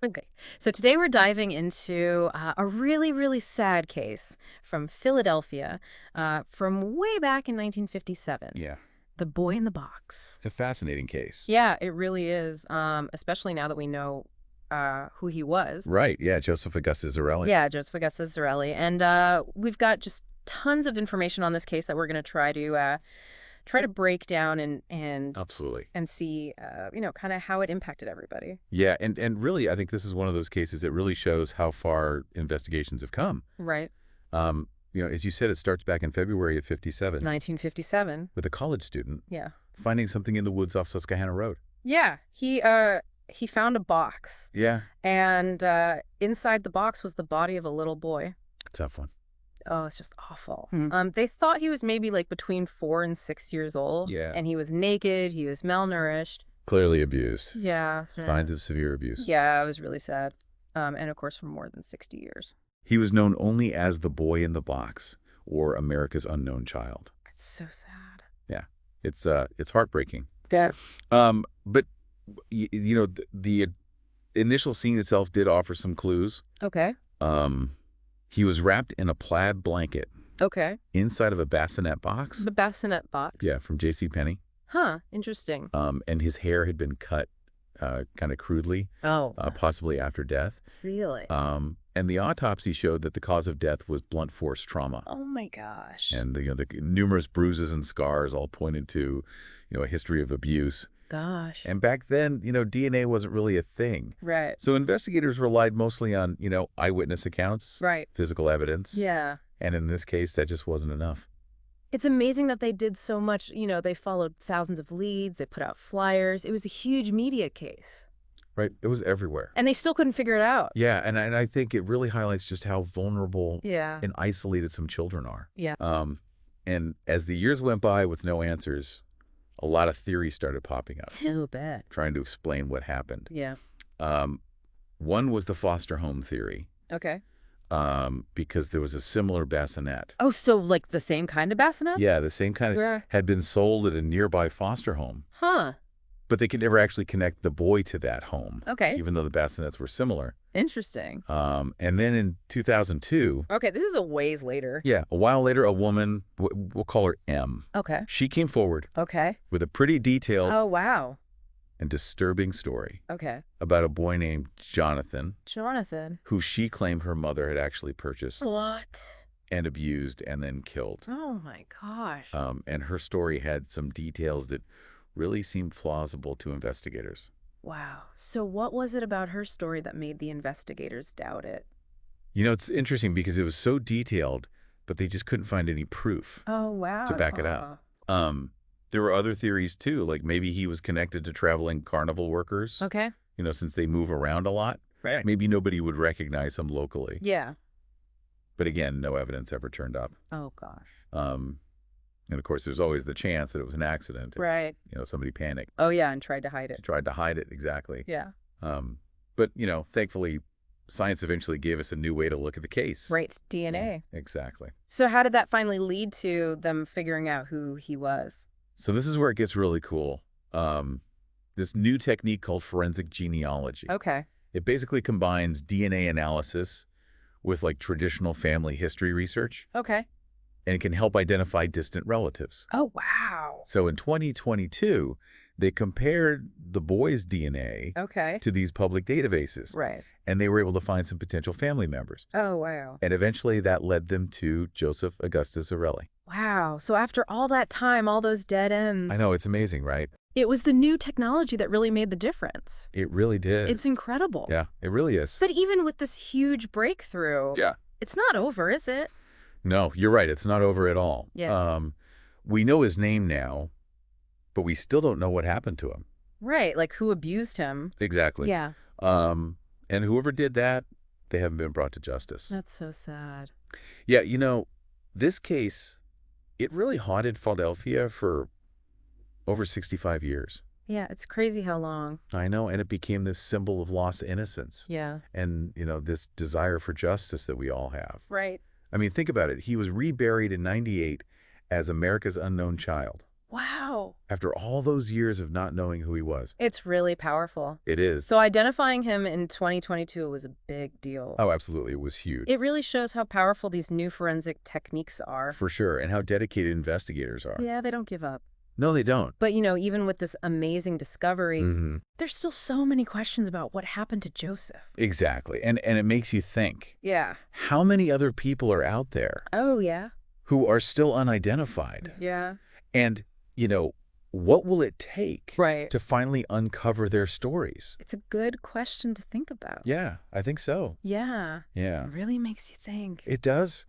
Okay, so today we're diving into a really, really sad case from Philadelphia from way back in 1957. Yeah. The boy in the box. It's a fascinating case. Yeah, it really is, especially now that we know who he was. Right. Yeah. Joseph Augustus Zarelli. Yeah, Joseph Augustus Zarelli. And we've got just tons of information on this case that we're going to try to break down and Absolutely. and see, kind of how it impacted everybody. Yeah. And really, I think this is one of those cases that really shows how far investigations have come. Right. As you said, it starts back in February of 57 1957. with a college student Yeah. finding something in the woods off Susquehanna Road. Yeah, he found a box, Yeah. and inside the box was the body of a little boy. Tough one. Oh, it's just awful. Hmm. They thought he was maybe like between 4 and 6 years old. Yeah. And he was naked. He was malnourished. Clearly abused. Yeah. Signs of severe abuse. Yeah, it was really sad. And of course, for more than 60 years. He was known only as the boy in the box or America's unknown child. It's so sad. Yeah. It's heartbreaking. Yeah. But the initial scene itself did offer some clues. Okay. He was wrapped in a plaid blanket Okay. inside of a bassinet box. The bassinet box. Yeah, from JCPenney. Huh. Interesting. And his hair had been cut kind of crudely, Oh. possibly after death. Really? And the autopsy showed that the cause of death was blunt force trauma. Oh my gosh. And the numerous bruises and scars all pointed to, a history of abuse. Gosh. And back then, DNA wasn't really a thing. Right. So investigators relied mostly on, eyewitness accounts, Right. physical evidence. Yeah. And in this case, that just wasn't enough. It's amazing that they did so much. They followed thousands of leads. They put out flyers. It was a huge media case. Right? It was everywhere. And they still couldn't figure it out. Yeah, and I think it really highlights just how vulnerable Yeah. and isolated some children are. Yeah. And as the years went by with no answers, a lot of theories started popping up, Oh, bad. trying to explain what happened. Yeah. One was the foster home theory, Okay. because there was a similar bassinet. Oh, so like the same kind of bassinet? Yeah, the same kind of Yeah. had been sold at a nearby foster home, Huh. but they could never actually connect the boy to that home, Okay. even though the bassinets were similar. Interesting. And then in 2002, Okay, this is a ways later. yeah, a while later, a woman, we'll call her M, Okay. she came forward Okay. with a pretty detailed Oh, wow. and disturbing story Okay. about a boy named Jonathan, Jonathan. who she claimed her mother had actually purchased What? and abused and then killed. Oh, my gosh. And her story had some details that really seemed plausible to investigators. Wow. So what was it about her story that made the investigators doubt it? It's interesting because it was so detailed, but they just couldn't find any proof Oh, wow. to back it up. There were other theories too, like maybe he was connected to traveling carnival workers, Okay. since they move around a lot. Right. Maybe nobody would recognize him locally. Yeah. But again, no evidence ever turned up. Oh, gosh. And of course, there's always the chance that it was an accident. Right. Somebody panicked, Oh, yeah, and tried to hide it. tried to hide it. Exactly. Yeah. But, thankfully, science eventually gave us a new way to look at the case. Right. DNA. Exactly. So how did that finally lead to them figuring out who he was? So this is where it gets really cool. This new technique called forensic genealogy. Okay. It basically combines DNA analysis with like traditional family history research, Okay. and it can help identify distant relatives. Oh, wow. So in 2022, they compared the boy's DNA Okay. to these public databases, Right. and they were able to find some potential family members. Oh, wow. And eventually that led them to Joseph Augustus Zarelli. Wow. So after all that time, all those dead ends. I know, it's amazing, right? It was the new technology that really made the difference. It really did. It's incredible. Yeah, it really is. But even with this huge breakthrough, Yeah. it's not over, is it? No, you're right. It's not over at all. Yeah. We know his name now, but we still don't know what happened to him. Right. Like who abused him. Exactly. Yeah. And whoever did that, they haven't been brought to justice. That's so sad. Yeah, this case, it really haunted Philadelphia for over 65 years. Yeah. It's crazy how long. I know, and it became this symbol of lost innocence Yeah. and, this desire for justice that we all have. Right. I mean, think about it. He was reburied in '98 as America's unknown child. Wow. after all those years of not knowing who he was. It's really powerful. It is. So identifying him in 2022 was a big deal. Oh, absolutely. It was huge. It really shows how powerful these new forensic techniques are. For sure. And how dedicated investigators are. Yeah, they don't give up. No, they don't. But, even with this amazing discovery, Mm-hmm. there's still so many questions about what happened to Joseph. Exactly. And it makes you think, Yeah. how many other people are out there Oh, yeah. who are still unidentified? Yeah. And, what will it take Right. to finally uncover their stories? It's a good question to think about. Yeah, I think so. Yeah. Yeah. It really makes you think. It does.